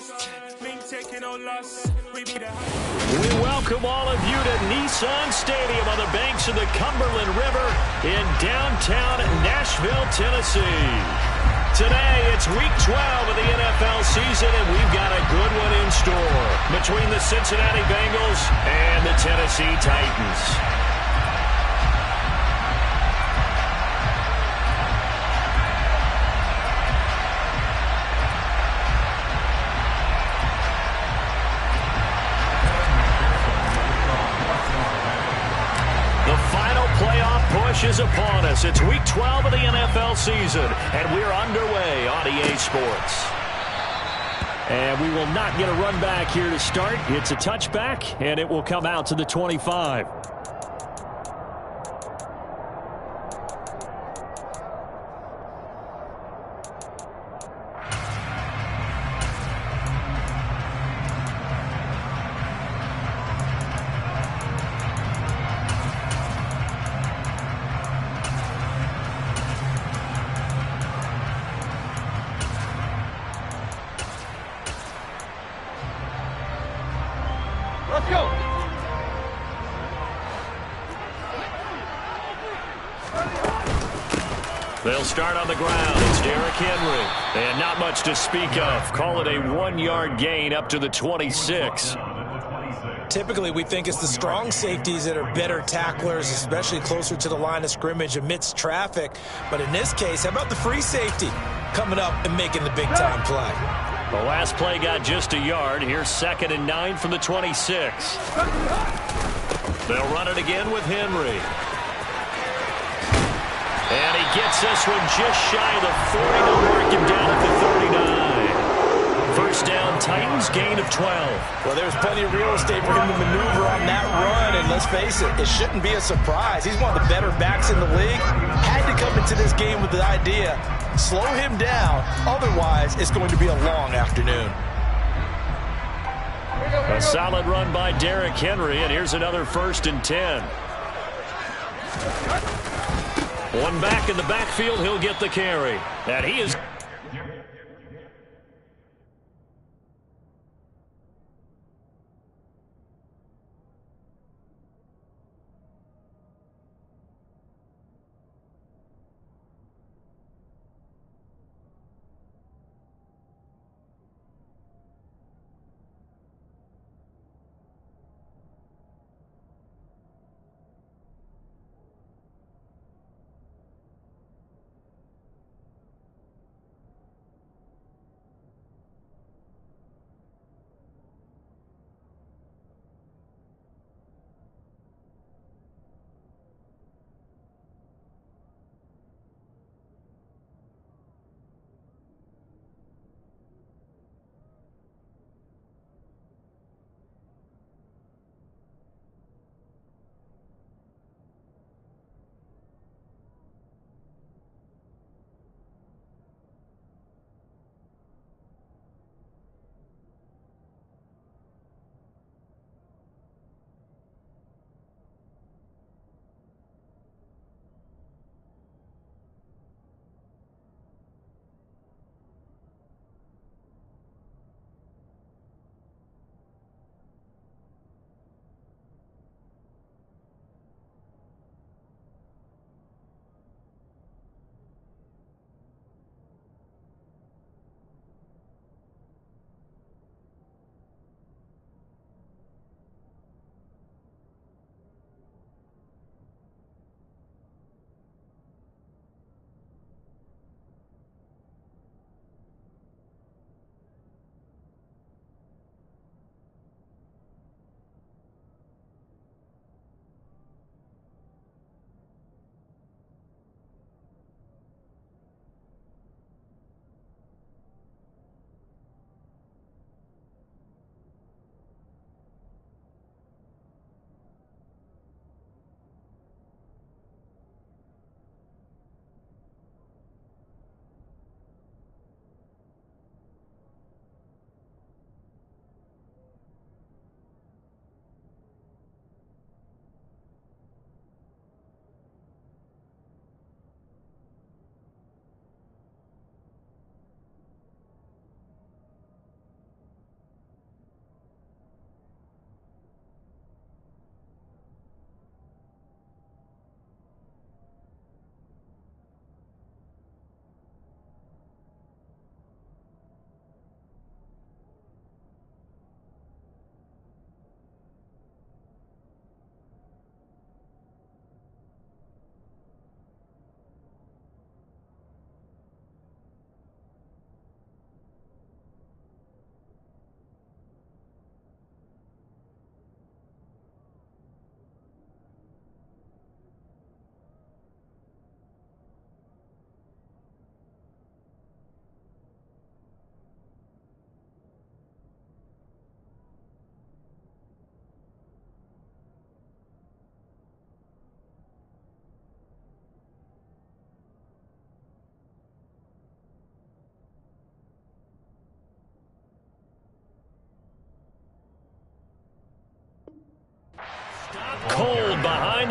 We welcome all of you to Nissan Stadium on the banks of the Cumberland River in downtown Nashville, Tennessee. Today, it's Week 12 of the NFL season, and we've got a good one in store between the Cincinnati Bengals and the Tennessee Titans. Is upon us. It's Week 12 of the NFL season, and we're underway on EA Sports. And we will not get a run back here to start. It's a touchback, and it will come out to the 25. Let's go. They'll start on the ground. It's Derrick Henry. And not much to speak of. Call it a 1-yard gain up to the 26. Typically, we think it's the strong safeties that are better tacklers, especially closer to the line of scrimmage amidst traffic. But in this case, how about the free safety coming up and making the big-time play? The last play got just a yard. Here's 2nd and 9 from the 26. They'll run it again with Henry. And he gets this one just shy of the 40 to mark him down at the 39. First down, Titans, gain of 12. Well, there's plenty of real estate for him to maneuver on that run, and let's face it, it shouldn't be a surprise. He's one of the better backs in the league. Had to come into this game with the idea, slow him down, otherwise it's going to be a long afternoon. A solid run by Derrick Henry, and here's another 1st and 10. One back in the backfield, he'll get the carry. And he is...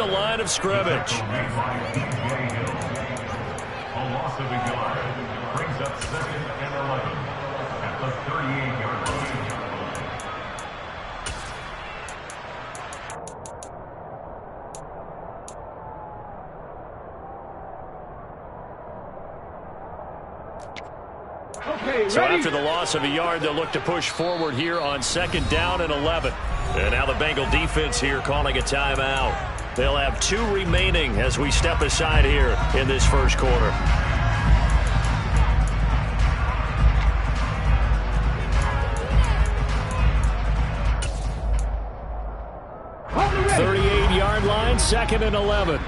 the line of scrimmage. A loss of a yard brings up 2nd and 11 at the 38-yard line. So after the loss of a yard, they'll look to push forward here on 2nd down and 11. And now the Bengal defense here calling a timeout. They'll have 2 remaining as we step aside here in this first quarter. The 38-yard line, 2nd and 11.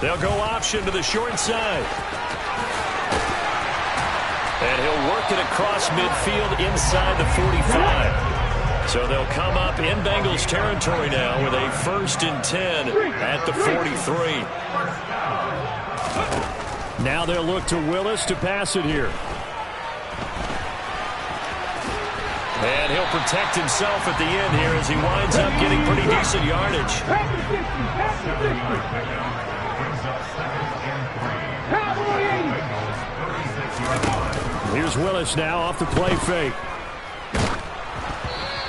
They'll go option to the short side. And he'll work it across midfield inside the 45. So they'll come up in Bengals territory now with a 1st and 10 at the 43. Now they'll look to Willis to pass it here. And he'll protect himself at the end here as he winds up getting pretty decent yardage. Here's Willis now off the play fake.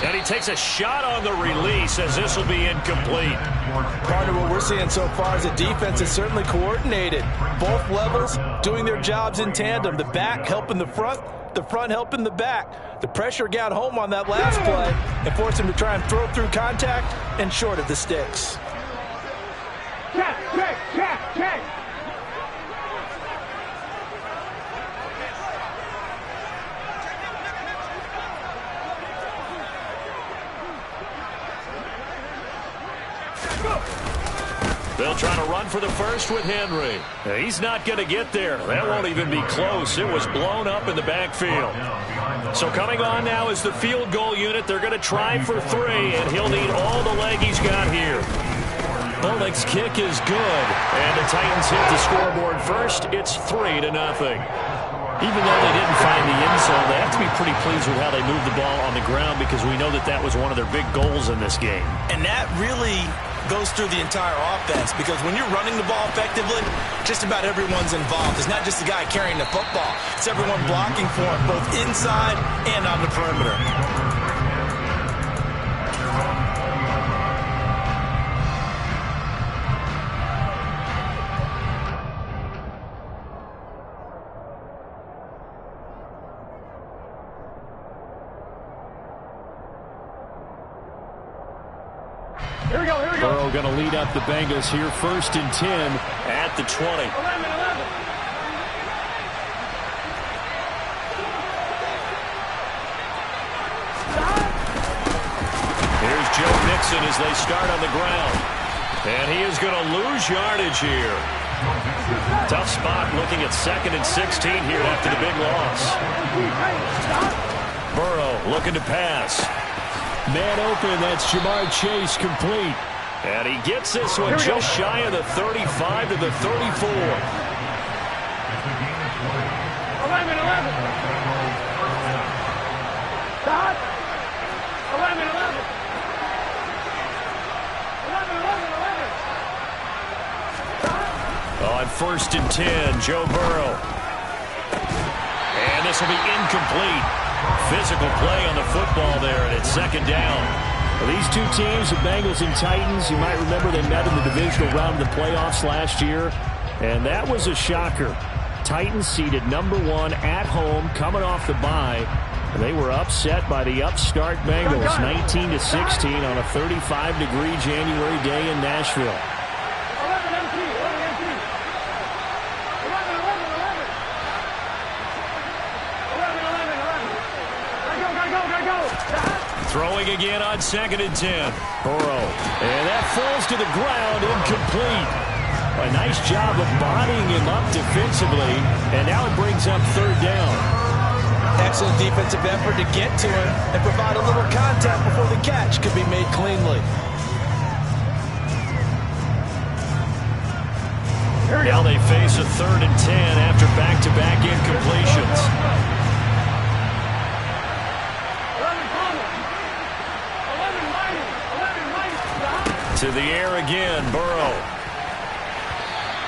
And he takes a shot on the release as this will be incomplete. Partner, what we're seeing so far is the defense is certainly coordinated. Both levels doing their jobs in tandem. The back helping the front helping the back. The pressure got home on that last play and forced him to try and throw through contact and short of the sticks. Check. They'll try to run for the first with Henry. He's not going to get there. That won't even be close. It was blown up in the backfield. So coming on now is the field goal unit. They're going to try for 3, and he'll need all the leg he's got here. Bullock's kick is good, and the Titans hit the scoreboard first. It's 3-0. Even though they didn't find the end zone, they have to be pretty pleased with how they moved the ball on the ground because we know that was one of their big goals in this game. And that really goes through the entire offense because when you're running the ball effectively, just about everyone's involved. It's not just the guy carrying the football. It's everyone blocking for it, both inside and on the perimeter. Here we go. Burrow going to lead up the Bengals here, 1st and 10 at the 20. 11. Here's Joe Mixon as they start on the ground. And he is going to lose yardage here. Tough spot looking at 2nd and 16 here after the big loss. Burrow looking to pass. Man open, that's Jamar Chase complete. And he gets this one just shy of the 35 to the 34. 11. On 1st and 10, Joe Burrow. And this will be incomplete. Physical play on the football there, and it's 2nd down. Well, these two teams, the Bengals and Titans, you might remember they met in the divisional round of the playoffs last year, and that was a shocker. Titans seeded #1 at home, coming off the bye. They were upset by the upstart Bengals, 19-16 on a 35-degree January day in Nashville. Throwing again on 2nd and 10. Burrow. And that falls to the ground, incomplete. A nice job of bodying him up defensively. And now it brings up 3rd down. Excellent defensive effort to get to him and provide a little contact before the catch could be made cleanly. Now they face a 3rd and 10 after back-to-back incompletions. To the air again, Burrow.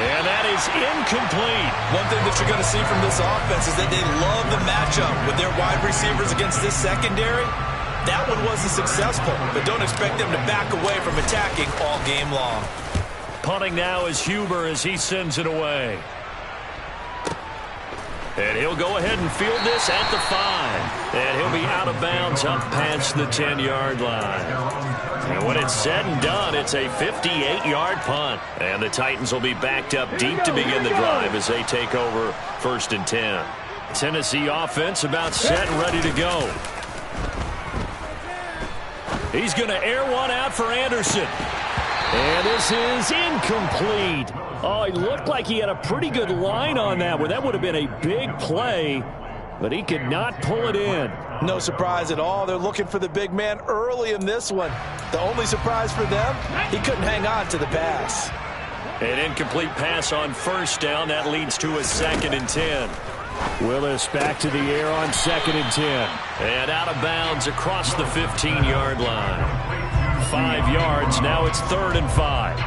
And that is incomplete. One thing that you're going to see from this offense is that they love the matchup with their wide receivers against this secondary. That one wasn't successful, but don't expect them to back away from attacking all game long. Punting now is Huber as he sends it away. And he'll go ahead and field this at the 5. And he'll be out of bounds up past the 10-yard line. And when it's said and done, it's a 58-yard punt. And the Titans will be backed up deep to begin the drive as they take over 1st and 10. Tennessee offense about set and ready to go. He's going to air one out for Anderson. And this is incomplete. Oh, he looked like he had a pretty good line on that one. That would have been a big play, but he could not pull it in. No surprise at all. They're looking for the big man early in this one. The only surprise for them, he couldn't hang on to the pass. An incomplete pass on 1st down. That leads to a 2nd and 10. Willis back to the air on 2nd and 10. And out of bounds across the 15-yard line. 5 yards. Now it's 3rd and 5.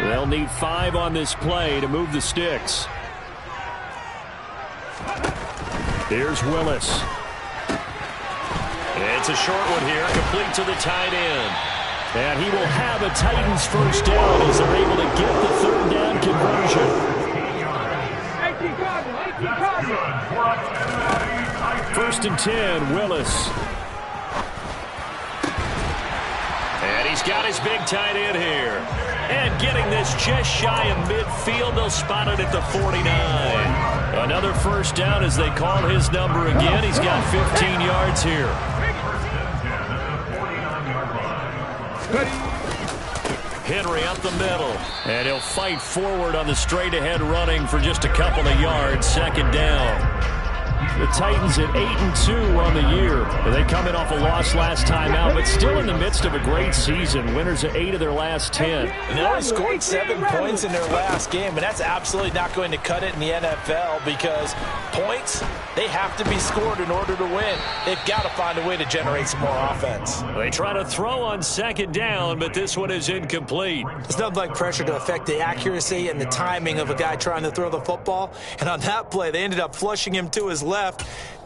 They'll need 5 on this play to move the sticks. Here's Willis. It's a short one here, complete to the tight end. And he will have a Titans 1st down as they're able to get the 3rd down conversion. 1st and 10, Willis. And he's got his big tight end here. And getting this just shy of midfield, they'll spot it at the 49. Another 1st down as they call his number again. He's got 15 yards here. Henry up the middle. And he'll fight forward on the straight-ahead running for just a couple of yards. 2nd down. The Titans at 8-2 on the year. They come in off a loss last time out, but still in the midst of a great season. Winners of 8 of their last 10. And they only scored 7 points in their last game, and that's absolutely not going to cut it in the NFL because points, they have to be scored in order to win. They've got to find a way to generate some more offense. They try to throw on 2nd down, but this one is incomplete. It's nothing like pressure to affect the accuracy and the timing of a guy trying to throw the football. And on that play, they ended up flushing him to his left,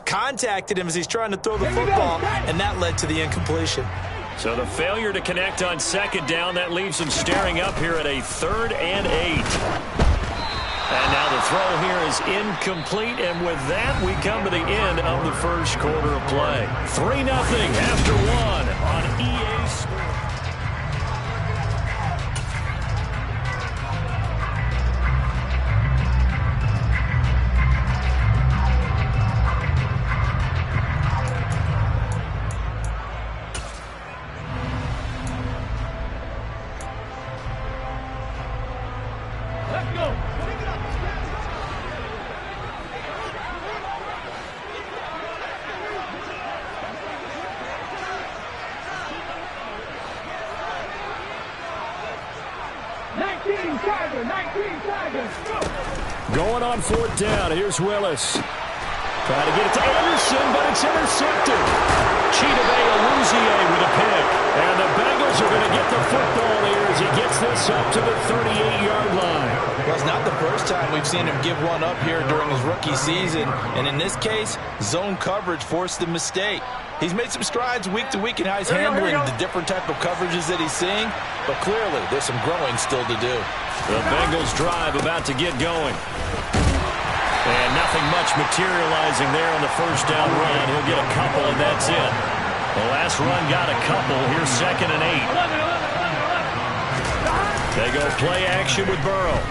contacted him as he's trying to throw the football, and that led to the incompletion. So the failure to connect on 2nd down, that leaves them staring up here at a 3rd and 8. And now the throw here is incomplete, and with that, we come to the end of the 1st quarter of play. 3-0 after 1 on EA Sports. Going on 4th down. Here's Willis. Trying to get it to Anderson, but it's intercepted. Chidobe Awuzie with a pick. And the Bengals are going to get the football here as he gets this up to the 38-yard line. Well, it's not the first time we've seen him give one up here during his rookie season. And in this case, zone coverage forced the mistake. He's made some strides week to week in how he's handling the different type of coverages that he's seeing. But clearly, there's some growing still to do. The Bengals drive about to get going. And nothing much materializing there on the 1st down run. He'll get a couple, and that's it. The last run got a couple. Here's 2nd and 8. They go play action with Burrow.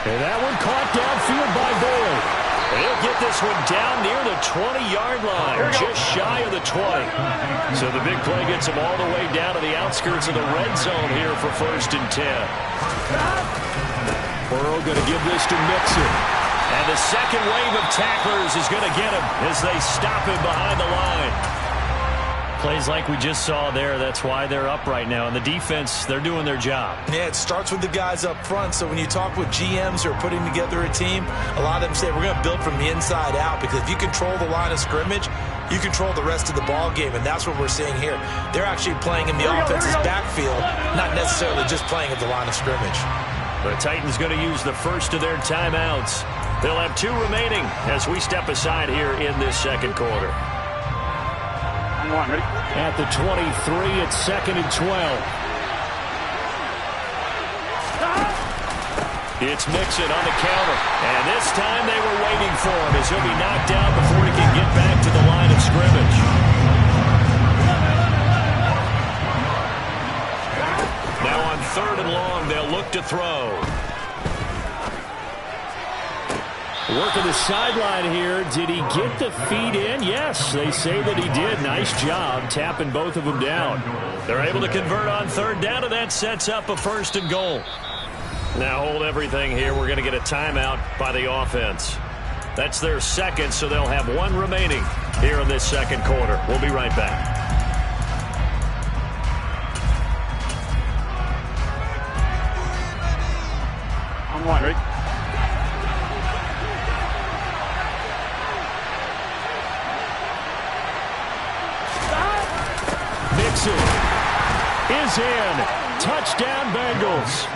And that one caught downfield by Boyd. He'll get this one down near the 20-yard line, just shy of the 20. So the big play gets him all the way down to the outskirts of the red zone here for 1st and 10. Burrow going to give this to Mixon. And the second wave of tacklers is going to get him as they stop him behind the line. Plays like we just saw there, that's why they're up right now. And the defense, they're doing their job. Yeah, it starts with the guys up front. So when you talk with GMs who are putting together a team, a lot of them say we're going to build from the inside out, because if you control the line of scrimmage, you control the rest of the ball game, and that's what we're seeing here. They're actually playing in the offense's backfield, not necessarily just playing at the line of scrimmage. The Titans going to use the first of their timeouts. They'll have 2 remaining as we step aside here in this second quarter. Ready? At the 23, it's 2nd and 12. It's Mixon on the counter. And this time they were waiting for him as he'll be knocked down before he can get back to the line of scrimmage. Now on 3rd and long, they'll look to throw. Working the sideline here. Did he get the feet in? Yes, they say that he did. Nice job tapping both of them down. They're able to convert on 3rd down, and that sets up a 1st and goal. Now hold everything here. We're going to get a timeout by the offense. That's their 2nd, so they'll have 1 remaining here in this second quarter. We'll be right back. On 1, ready? Mixon is in. Touchdown, Bengals.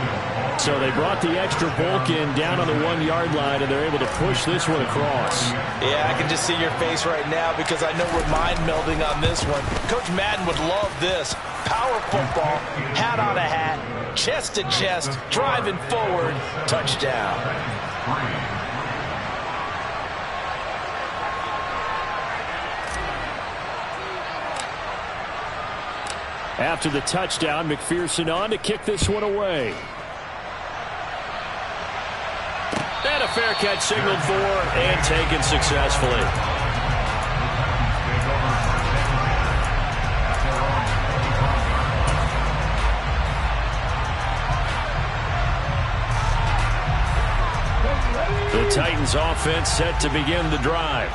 So they brought the extra bulk in down on the 1-yard line, and they're able to push this one across. Yeah, I can just see your face right now because I know we're mind melding on this one. Coach Madden would love this. Power football, hat on a hat, chest to chest, driving forward, touchdown. After the touchdown, McPherson on to kick this one away. And a fair catch signaled for and taken successfully. The Titans offense set to begin the drive.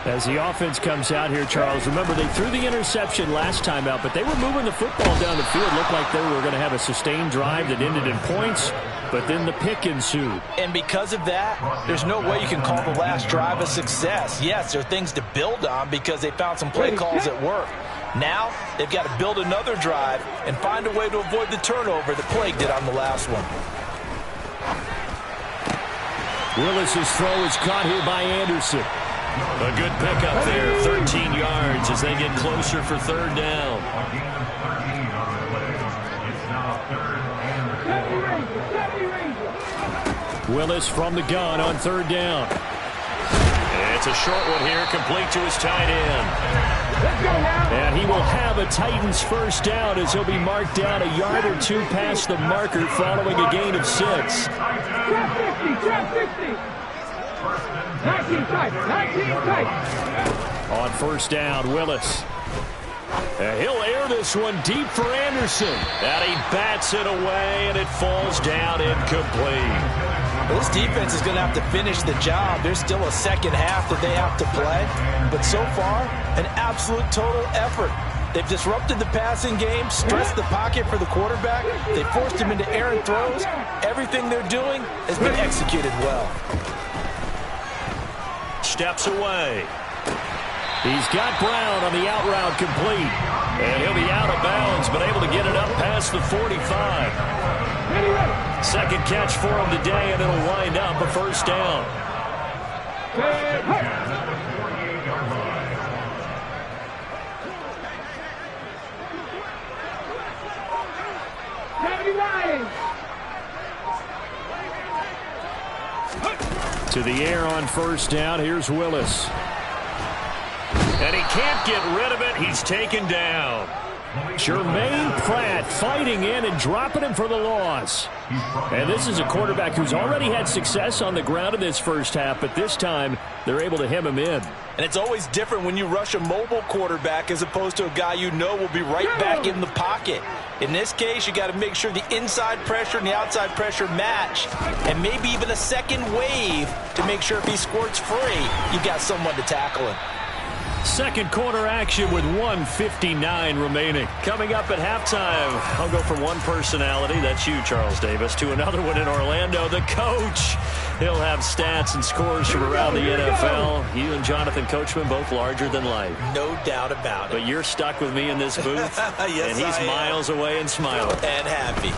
As the offense comes out here, Charles, remember they threw the interception last time out, but they were moving the football down the field. Looked like they were going to have a sustained drive that ended in points, but then the pick ensued. And because of that, there's no way you can call the last drive a success. Yes, there are things to build on because they found some play calls that work. Now, they've got to build another drive and find a way to avoid the turnover that plagued it on the last one. Willis's throw is caught here by Anderson. A good pickup there, 13 yards as they get closer for 3rd down. Willis from the gun on 3rd down. It's a short one here, complete to his tight end. And he will have a Titans 1st down as he'll be marked down a yard or 2 past the marker following a gain of 6. 19 tight. On 1st down, Willis. He'll air this one deep for Anderson. And he bats it away, and it falls down incomplete. Well, this defense is going to have to finish the job. There's still a second half that they have to play. But so far, an absolute total effort. They've disrupted the passing game, stressed the pocket for the quarterback. They forced him into errant throws. Everything they're doing has been executed well. Steps away. He's got Brown on the out route complete. And he'll be out of bounds, but able to get it up past the 45. Second catch for him today, and it'll wind up a 1st down. To the air on 1st down. Here's Willis. And he can't get rid of it. He's taken down. Jermaine Pratt fighting in and dropping him for the loss. And this is a quarterback who's already had success on the ground in this 1st half, but this time they're able to hem him in. And it's always different when you rush a mobile quarterback as opposed to a guy you know will be right back in the pocket. In this case, you got to make sure the inside pressure and the outside pressure match, and maybe even a second wave to make sure if he squirts free, you've got someone to tackle him. Second quarter action with 1:59 remaining. Coming up at halftime, I'll go from one personality, that's you, Charles Davis, to another one in Orlando, the coach. He'll have stats and scores from around the NFL. You and Jonathan Coachman both larger than life. No doubt about it. But you're stuck with me in this booth, yes, and he's miles away and smiling. And happy.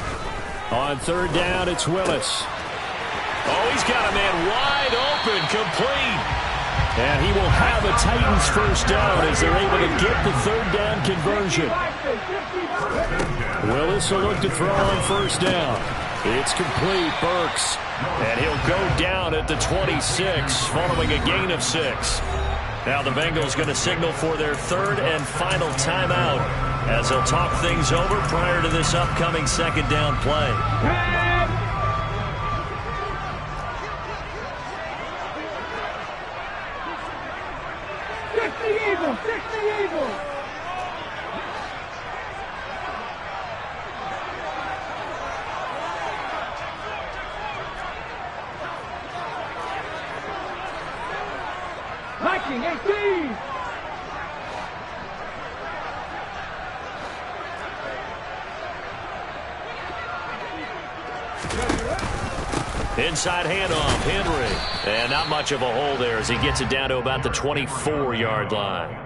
On third down, it's Willis. Oh, he's got a man wide open, complete. And he will have a Titans first down as they're able to get the third down conversion. Willis will look to throw on first down. It's complete, Burks. And he'll go down at the 26 following a gain of 6. Now the Bengals going to signal for their third and final timeout as they'll talk things over prior to this upcoming second down play. 60 Eagles! 60 Eagles! Viking 18! Inside handoff, Henry. And not much of a hole there as he gets it down to about the 24-yard line.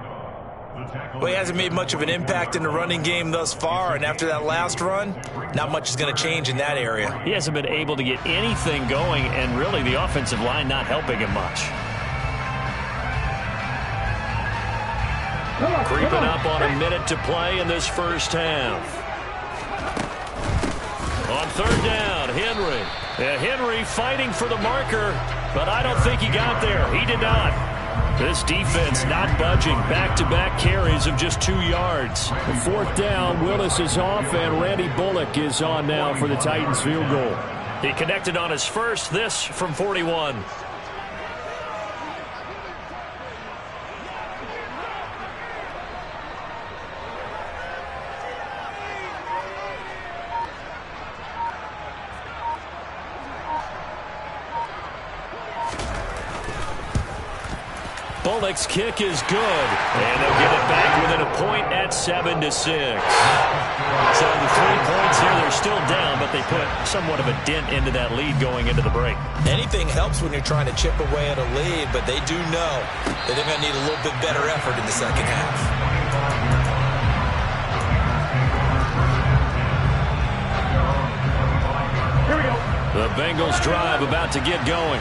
Well, he hasn't made much of an impact in the running game thus far, and after that last run, not much is going to change in that area. He hasn't been able to get anything going, and really the offensive line not helping him much. Creeping up on a minute to play in this first half. On third down, Henry. Henry fighting for the marker, but I don't think he got there. He did not. This defense not budging. Back-to-back carries of just 2 yards. The fourth down, Willis is off, and Randy Bullock is on now for the Titans field goal. He connected on his first, this from 41. Bullock's kick is good, and they'll get it back within a point at 7-6. So the 3 points here, they're still down, but they put somewhat of a dent into that lead going into the break. Anything helps when you're trying to chip away at a lead, but they do know that they're going to need a little bit better effort in the second half. Here we go. The Bengals drive about to get going.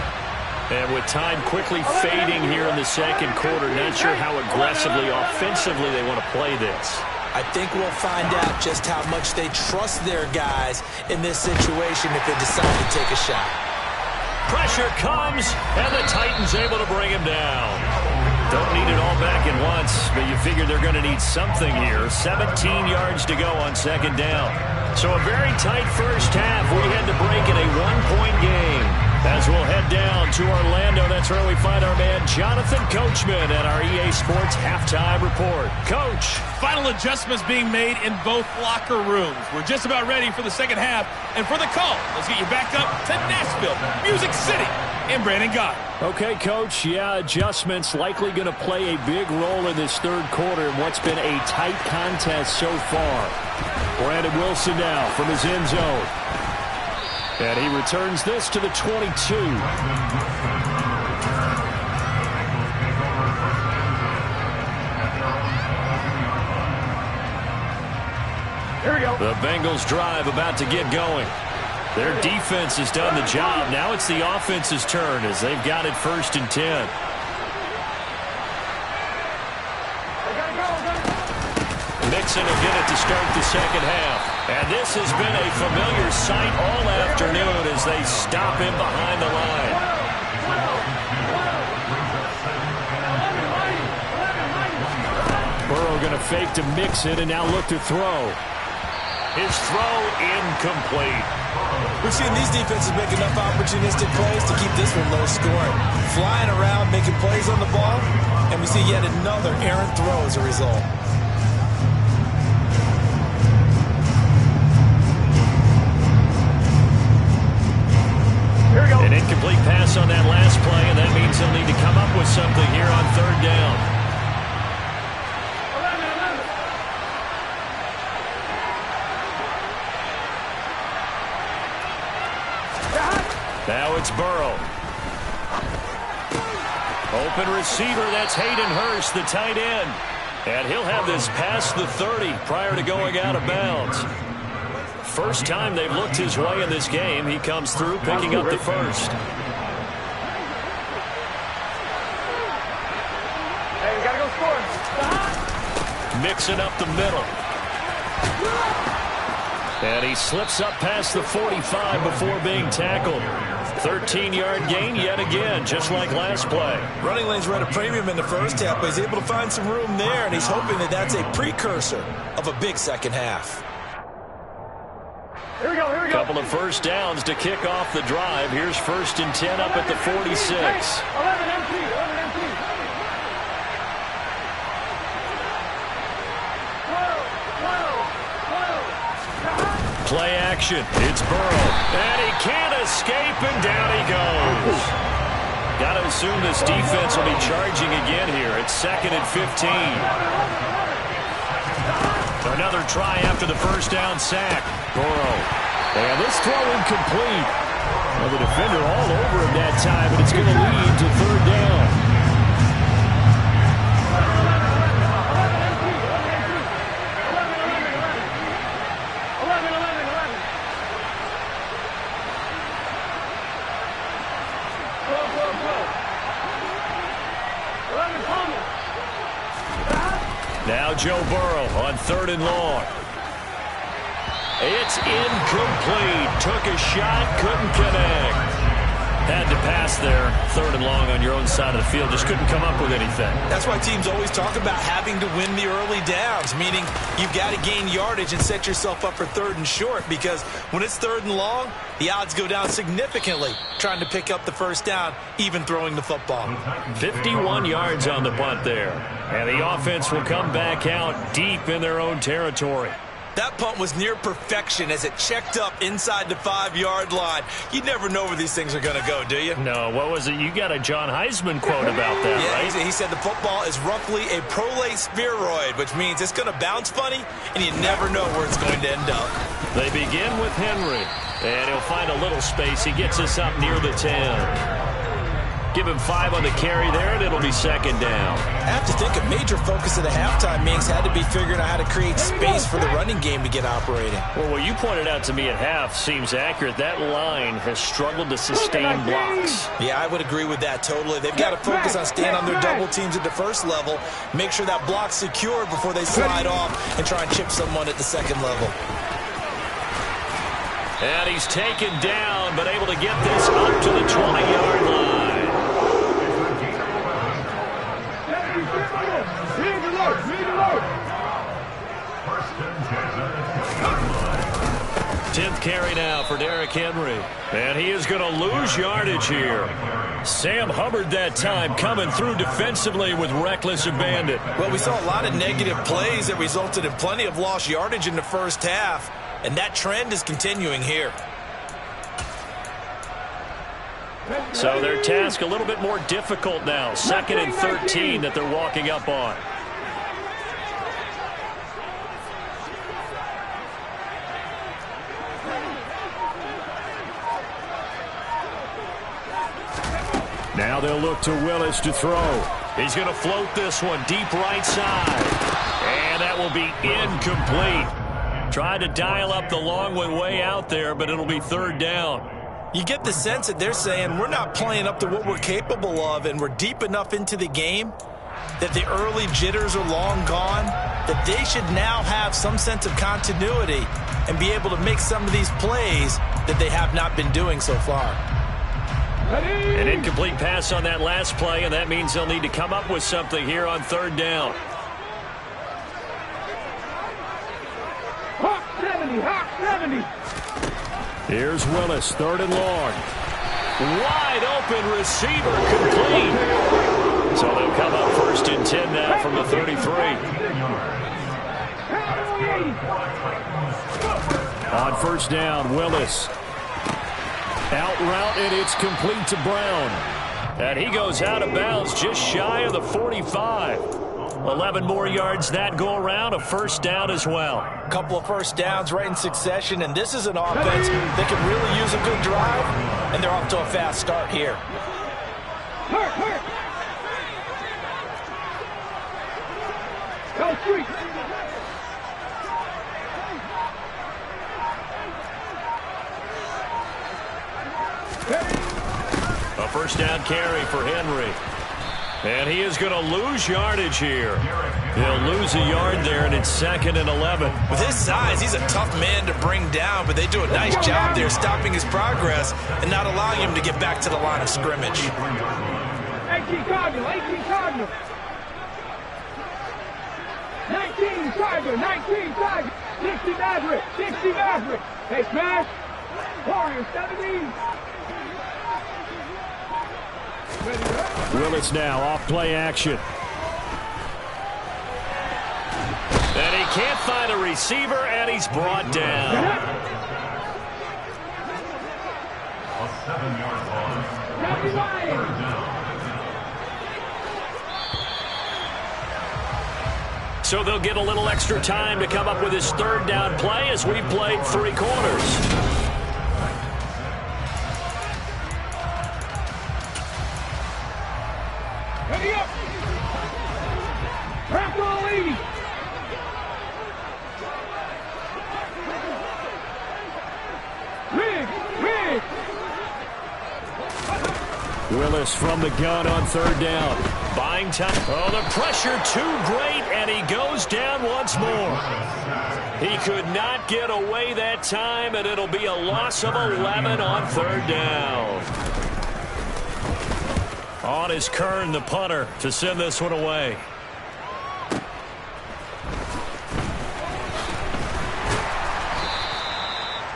And with time quickly fading here in the second quarter, not sure how aggressively, offensively they want to play this. I think we'll find out just how much they trust their guys in this situation if they decide to take a shot. Pressure comes, and the Titans able to bring him down. Don't need it all back at once, but you figure they're going to need something here. 17 yards to go on second down. So a very tight first half. We had to break in a one-point game. As we'll head down to Orlando, that's where we find our man Jonathan Coachman at our EA Sports Halftime Report. Coach. Final adjustments being made in both locker rooms. We're just about ready for the second half. And for the call, let's get you back up to Nashville, Music City, and Brandon Gott. Okay, Coach, adjustments likely going to play a big role in this third quarter in what's been a tight contest so far. Brandon Wilson now from his end zone. And he returns this to the 22. Here we go. The Bengals drive about to get going. Their defense has done the job. Now it's the offense's turn as they've got it 1st and 10. Mixon will get it to start the second half. And this has been a familiar sight all afternoon as they stop him behind the line. Burrow going to fake to Mixon and now look to throw. His throw incomplete. We've seen these defenses make enough opportunistic plays to keep this one low scoring. Flying around, making plays on the ball, and we see yet another errant throw as a result. An incomplete pass on that last play, and that means they'll need to come up with something here on third down. Now it's Burrow. Open receiver, that's Hayden Hurst, the tight end. And he'll have this past the 30 prior to going out of bounds. First time they've looked his way in this game. He comes through, picking up the first. Hey, we got to go score. Mixing up the middle. And he slips up past the 45 before being tackled. 13-yard gain yet again, just like last play. Running lanes were at a premium in the first half, but he's able to find some room there, and he's hoping that that's a precursor of a big second half. Here we go, here we go. Couple of first downs to kick off the drive. Here's 1st and 10 up at the 46. 11 empty, 11 empty. Play action. It's Burrow. And he can't escape, and down he goes. Got to assume this defense will be charging again here. It's 2nd and 15. Another try after the first down sack. Burrow. And this throw incomplete. Well, the defender all over him that time, but it's going to lead to 3rd down. Now Joe Burrow on 3rd and long. It's incomplete. Took a shot, couldn't connect. Had to pass there. 3rd and long on your own side of the field. Just couldn't come up with anything. That's why teams always talk about having to win the early downs, meaning you've got to gain yardage and set yourself up for 3rd and short, because when it's 3rd and long, the odds go down significantly trying to pick up the first down, even throwing the football. 51 yards on the punt there. And the offense will come back out deep in their own territory. That punt was near perfection as it checked up inside the 5-yard line. You never know where these things are going to go, do you? No, what was it? You got a John Heisman quote about that, yeah, right? He said the football is roughly a prolate spheroid, which means it's going to bounce funny, and you never know where it's going to end up. They begin with Henry, and he'll find a little space. He gets us up near the 10. Give him 5 on the carry there, and it'll be 2nd down. I have to think a major focus of the halftime meetings had to be figuring out how to create space for the running game to get operating. Well, what you pointed out to me at half seems accurate. That line has struggled to sustain blocks. Yeah, I would agree with that totally. They've got to focus on staying on their double teams at the first level, make sure that block's secured before they slide off and try and chip someone at the second level. And he's taken down, but able to get this up to the 20-yard line. 10th carry now for Derrick Henry. And he is going to lose yardage here. Sam Hubbard that time coming through defensively with reckless abandon. Well, we saw a lot of negative plays that resulted in plenty of lost yardage in the first half, and that trend is continuing here. So their task a little bit more difficult now. 2nd and 13 that they're walking up on. Now they'll look to Willis to throw. He's going to float this one deep right side. And that will be incomplete. Tried to dial up the long one way out there, but it'll be 3rd down. You get the sense that they're saying we're not playing up to what we're capable of, and we're deep enough into the game that the early jitters are long gone, that they should now have some sense of continuity and be able to make some of these plays that they have not been doing so far. An incomplete pass on that last play, and that means they'll need to come up with something here on 3rd down. Hawk 70, Hawk 70. Here's Willis, 3rd and long. Wide open receiver, complete. So they'll come up 1st and 10 now from the 33. On 1st down, Willis. Out route, and it's complete to Brown. And he goes out of bounds just shy of the 45. 11 more yards that go around, a 1st down as well. Couple of first downs right in succession, and this is an offense that can really use a good drive and they're off to a fast start here. Hurt. Go street. A first down carry for Henry. And he is going to lose yardage here. He'll lose a yard there, and it's 2nd and 11. With his size, he's a tough man to bring down, but they do a nice job there stopping his progress and not allowing him to get back to the line of scrimmage. 18 Cardinal. 19 Tiger. 60 Maverick. Hey, smash. Warrior 17. Willis now off play action. And he can't find a receiver, and he's brought down. A 7-yard loss. So they'll get a little extra time to come up with his 3rd down play as we played 3 quarters. Ready up! Rambo lead! Rig! Willis from the gun on 3rd down. Buying time. Oh, the pressure too great, and he goes down once more. He could not get away that time, and it'll be a loss of 11 on 3rd down. On is Kern, the punter, to send this one away.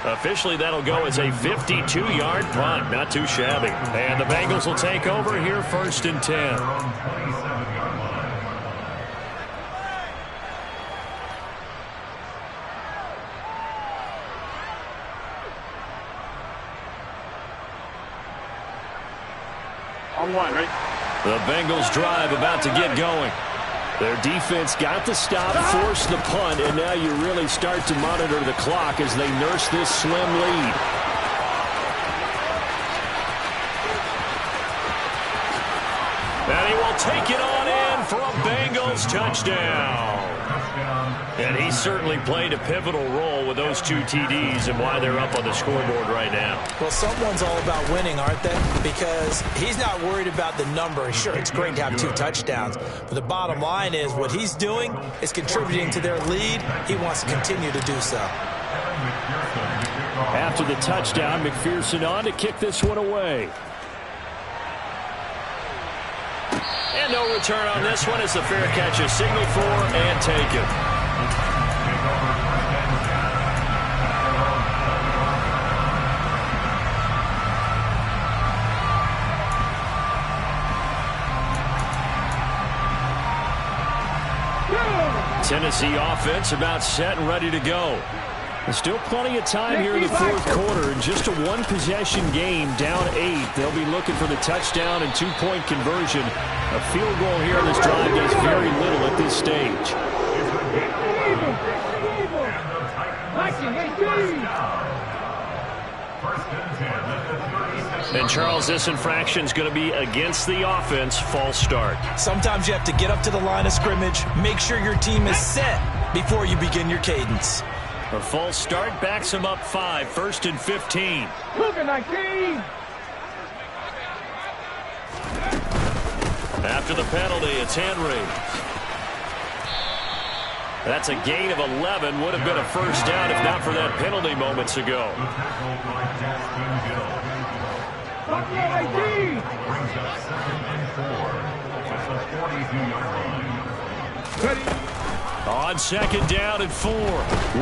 Officially, that'll go as a 52-yard punt. Not too shabby. And the Bengals will take over here 1st and 10. On 1, right? The Bengals drive about to get going. Their defense got the stop, forced the punt, and now you really start to monitor the clock as they nurse this slim lead. And he will take it on in for a Bengals touchdown. And he certainly played a pivotal role with those 2 TDs and why they're up on the scoreboard right now. Well, someone's all about winning, aren't they? Because he's not worried about the number. Sure, it's great to have 2 touchdowns, but the bottom line is what he's doing is contributing to their lead. He wants to continue to do so. After the touchdown, McPherson on to kick this one away. And no return on this one as the fair catch is signaled for and taken. Tennessee offense about set and ready to go. There's still plenty of time here in the 4th quarter. In just a 1-possession game, down 8. They'll be looking for the touchdown and 2-point conversion. A field goal here in this drive does very little at this stage. And Charles, this infraction is going to be against the offense. False start. Sometimes you have to get up to the line of scrimmage, make sure your team is set before you begin your cadence. A false start backs him up 5, 1st and 15. Look at 19. After the penalty, it's Henry. That's a gain of 11. Would have been a first down if not for that penalty moments ago. Brings up 2nd and 4 at the 42-yard line. Ready. On 2nd down and 4.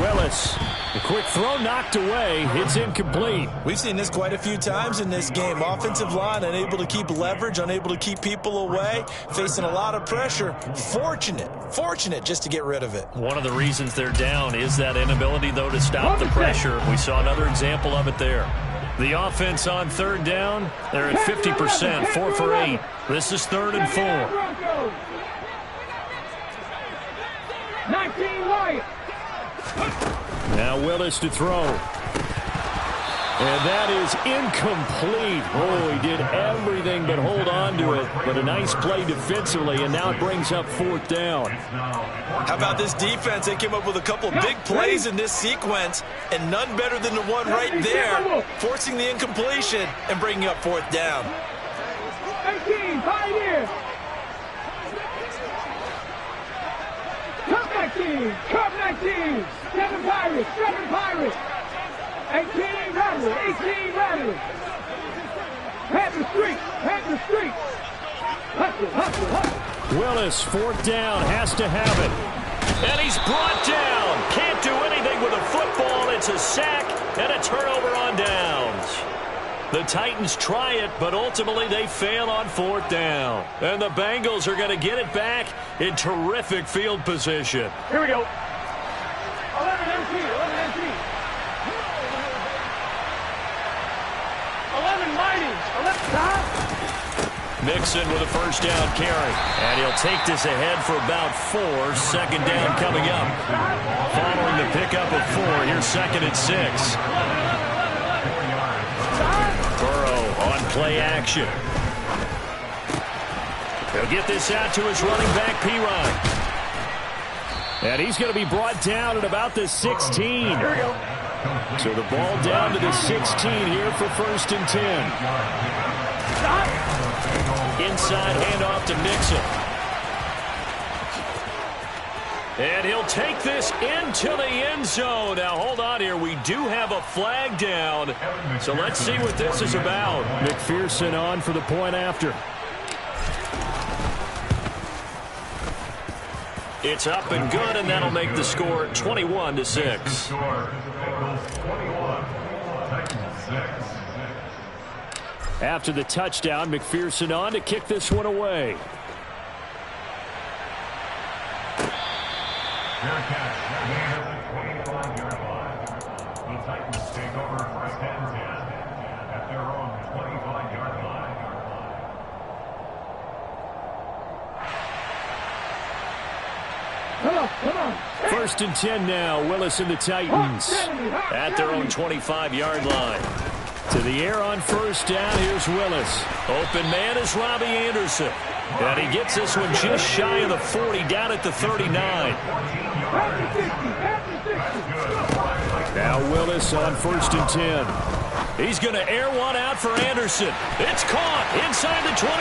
Willis. The quick throw knocked away. It's incomplete. We've seen this quite a few times in this game. Offensive line unable to keep leverage, unable to keep people away, facing a lot of pressure. Fortunate just to get rid of it. One of the reasons they're down is that inability, though, to stop the pressure. We saw another example of it there. The offense on 3rd down, they're at 50%, 4 for 8. This is 3rd and 4. 19 Wyatt. Now Willis to throw. And that is incomplete. Oh, he did everything but hold on to it. But a nice play defensively, and now it brings up 4th down. How about this defense? They came up with a couple big plays in this sequence, and none better than the one right there, forcing the incompletion and bringing up 4th down. 18, Pioneer. Cup 19, Cup 19. 7 Pirates, 7 Pirates. 18 Rattler, 18 Rattler. Panther Street, Panther Street. Hustle, hustle, hustle. Willis, 4th down, has to have it. And he's brought down. Can't do anything with a football. It's a sack and a turnover on downs. The Titans try it, but ultimately they fail on 4th down. And the Bengals are going to get it back in terrific field position. Here we go. 11 MT, 11 MT. 11 Mighty, 11 stop. Mixon with a 1st down carry. And he'll take this ahead for about 4. 2nd down coming up. Following the pickup of 4, here's 2nd and 6. Burrow on play action. He'll get this out to his running back, Pirine. And he's going to be brought down at about the 16. Here we go. So the ball down to the 16 here for 1st and 10. Stop. Inside handoff to Mixon. And he'll take this into the end zone. Now, hold on here. We do have a flag down. So let's see what this is about. McPherson on for the point after. It's up and good, and that'll make the score 21-6. After the touchdown, McPherson on to kick this one away. The Titans take over 1st and 10 at their own 25-yard line. Come on, come on. 1st and 10 now. Willis and the Titans at their own 25-yard line. To the air on 1st down. Here's Willis. Open man is Robbie Anderson. And he gets this one just shy of the 40, down at the 39. Now Willis on 1st and 10. He's going to air one out for Anderson. It's caught inside the 25.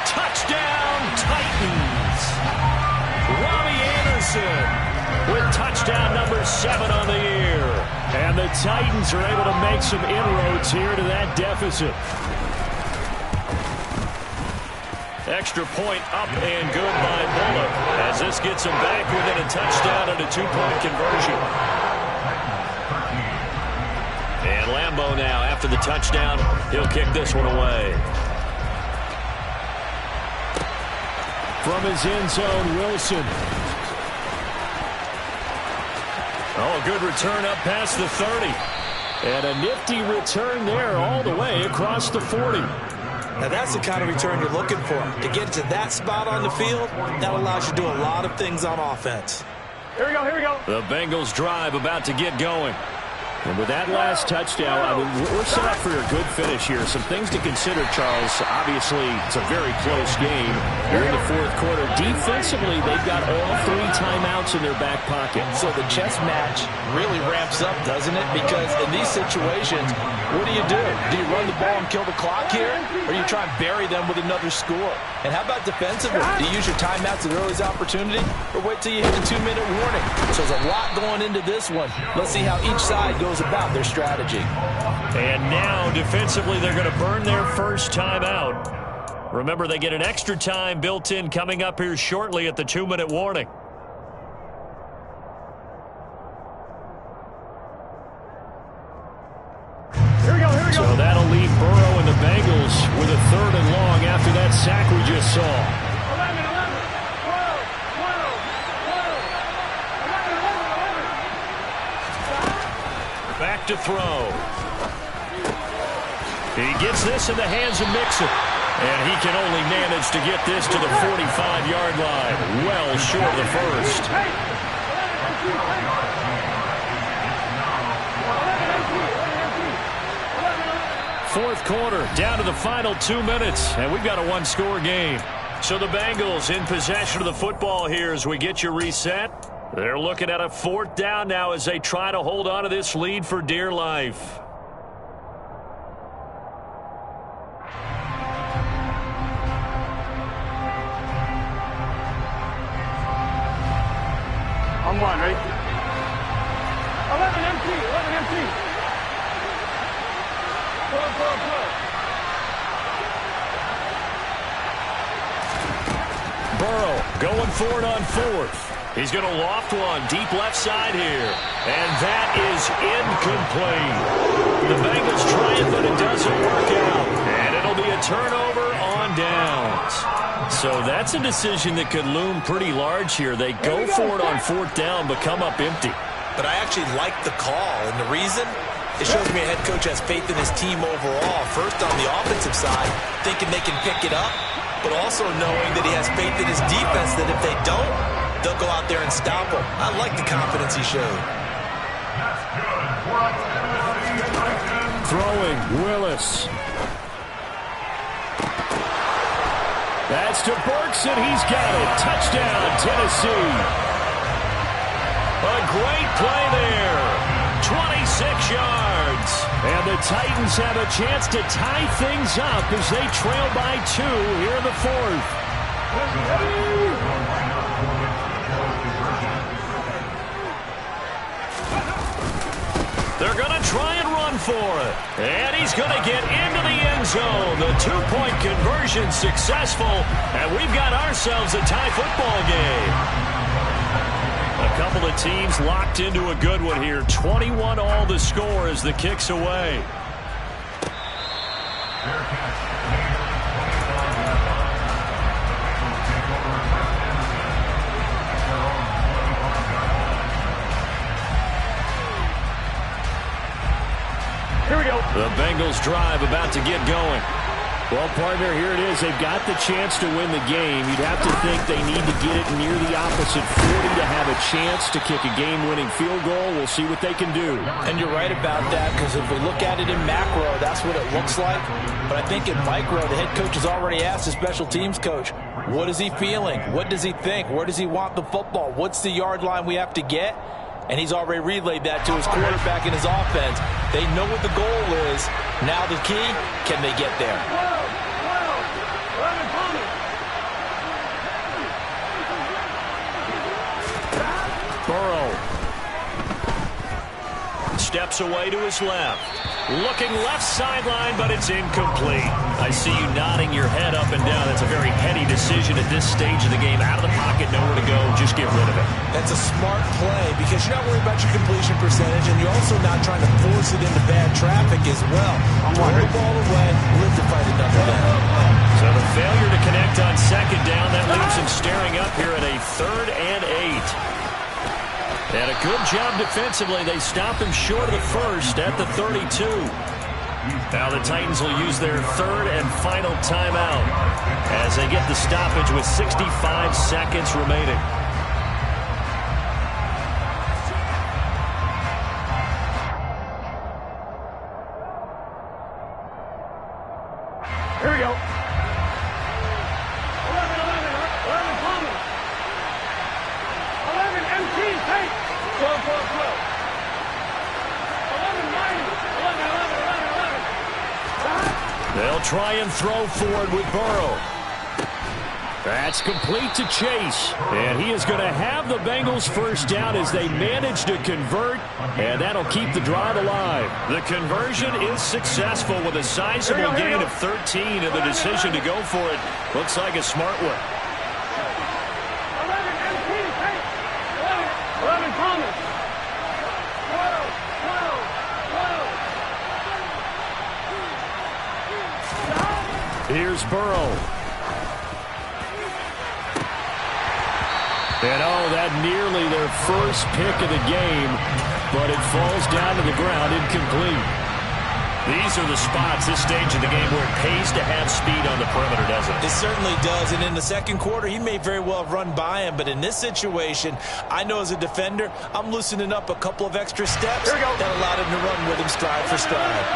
Touchdown, Titans. Robbie Anderson with touchdown number 7 on the year. And the Titans are able to make some inroads here to that deficit. Extra point up and good by Bullock as this gets him back within a touchdown and a 2-point conversion. And Lambeau now, after the touchdown, he'll kick this one away. From his end zone, Wilson. Oh, good return up past the 30. And a nifty return there all the way across the 40. Now, that's the kind of return you're looking for. To get to that spot on the field, that allows you to do a lot of things on offense. Here we go, here we go. The Bengals drive about to get going. And with that last touchdown, I mean, we're set up for a good finish here. Some things to consider, Charles. Obviously, it's a very close game. Here in the 4th quarter. Defensively, they've got all 3 timeouts in their back pocket. So the chess match really ramps up, doesn't it? Because in these situations, what do? Do you run the ball and kill the clock here? Or do you try and bury them with another score? And how about defensively? Do you use your timeouts at earliest opportunity? Or wait till you hit the 2-minute warning? So there's a lot going into this one. Let's see how each side goes about their strategy. And now, defensively, they're going to burn their first timeout. Remember, they get an extra time built in coming up here shortly at the 2-minute warning. Here we go, here we go. So that'll leave Burrow and the Bengals with a 3rd and long after that sack we just saw. 11, 11, 12, 12, 11, 11, 11. Back to throw. He gets this in the hands of Mixon. And he can only manage to get this to the 45-yard line. Well short of the first. fourth quarter, down to the final 2 minutes, and we've got a one-score game. So the Bengals in possession of the football here as we get you reset. They're looking at a fourth down now as they try to hold on to this lead for dear life. On one, right? 11 empty, 11 empty. Pull. Burrow going for it on fourth. He's going to loft one deep left side here. And that is incomplete. The Bengals try it, but it doesn't work out. And it'll be a turnover on downs. So that's a decision that could loom pretty large here. They go for it on fourth down, but come up empty. But I actually like the call, and the reason? It shows me a head coach has faith in his team overall. First on the offensive side, thinking they can pick it up, but also knowing that he has faith in his defense that if they don't, they'll go out there and stop him. I like the confidence he showed. Throwing, Willis. That's to Burks, and he's got it. Touchdown, Tennessee. A great play there. 26 yards. And the Titans have a chance to tie things up as they trail by 2 here in the fourth. They're going to try and run for it. And he's going to get into the end zone. The two-point conversion successful. And we've got ourselves a tie football game. A couple of teams locked into a good one here. 21 all the score as the kick's away. Here we go. The Bengals drive about to get going. Well, partner, here it is. They've got the chance to win the game. You'd have to think they need to get it near the opposite 40 to have a chance to kick a game-winning field goal. We'll see what they can do. And you're right about that, because if we look at it in macro, that's what it looks like. But I think in micro, the head coach has already asked the special teams coach, what is he feeling? What does he think? Where does he want the football? What's the yard line we have to get? And he's already relayed that to his quarterback in his offense. They know what the goal is. Now the key, can they get there? Burrow steps away to his left. Looking left sideline, but it's incomplete. I see you nodding your head up and down. That's a very heady decision at this stage of the game. Out of the pocket, nowhere to go. Just get rid of it. That's a smart play because you're not worried about your completion percentage, and you're also not trying to force it into bad traffic as well. Throw the ball away, live to fight another down. So the failure to connect on second down, that leaves him staring up here at a 3rd and 8. And a good job defensively. They stop him short of the first at the 32. Now the Titans will use their 3rd and final timeout as they get the stoppage with 65 seconds remaining. Here we go. 11 Palmer. 11 MT, take. 12. 11 minus. 11. They'll try and throw forward with Burrow. That's complete to Chase. And he is going to have the Bengals first down as they manage to convert. And that'll keep the drive alive. The conversion is successful with a sizable gain of 13. And the decision to go for it looks like a smart one. 11 MT, take. 11 Palmer. 12. Here's Burrow. And that nearly their first pick of the game, but it falls down to the ground incomplete. These are the spots, this stage of the game, where it pays to have speed on the perimeter, doesn't it? It certainly does, and in the second quarter, he may very well have run by him, but in this situation, I know as a defender, I'm loosening up a couple of extra steps that allowed him to run with him stride for stride.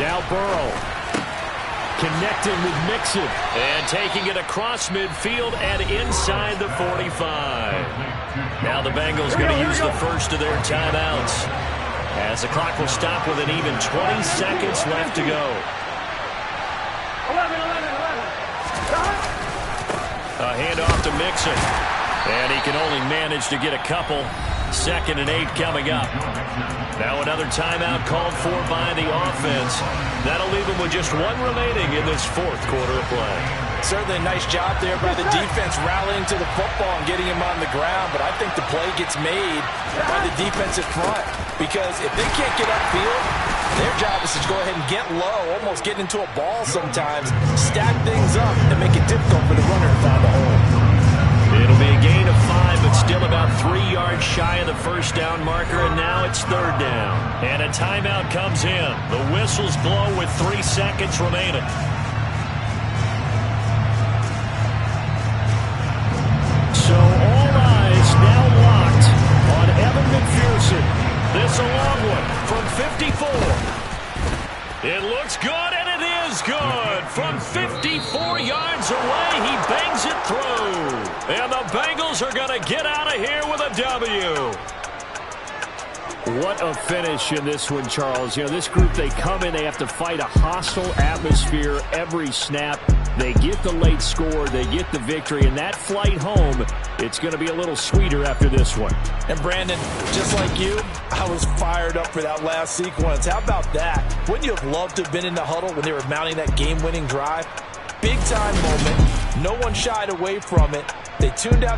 Now Burrow. Connecting with Mixon. And taking it across midfield and inside the 45. Now the Bengals going to use the first of their timeouts, as the clock will stop with an even 20 seconds left to go. 11. A handoff to Mixon. And he can only manage to get a couple. 2nd and 8 coming up. Now another timeout called for by the offense. That'll leave him with just one remaining in this 4th quarter of play. Certainly a nice job there by the defense rallying to the football and getting him on the ground. But I think the play gets made by the defensive front, because if they can't get upfield, their job is to go ahead and get low, almost get into a ball sometimes, stack things up, and make it difficult for the runner to find the hole. It'll be a gain of 5, but still about 3 yards shy of the first down marker, and now it's 3rd down. And a timeout comes in. The whistles blow with 3 seconds remaining. So all eyes now locked on Evan McPherson. This a long one from 54. It looks good, and it is good. From 54 yards away, he bangs it through. And the Bengals are going to get out of here with a W. What a finish in this one, Charles. You know, this group, they come in, they have to fight a hostile atmosphere every snap. They get the late score, they get the victory, and that flight home, it's going to be a little sweeter after this one. And Brandon, just like you, I was fired up for that last sequence. How about that? Wouldn't you have loved to have been in the huddle when they were mounting that game-winning drive? Big-time moment. No one shied away from it. They tuned out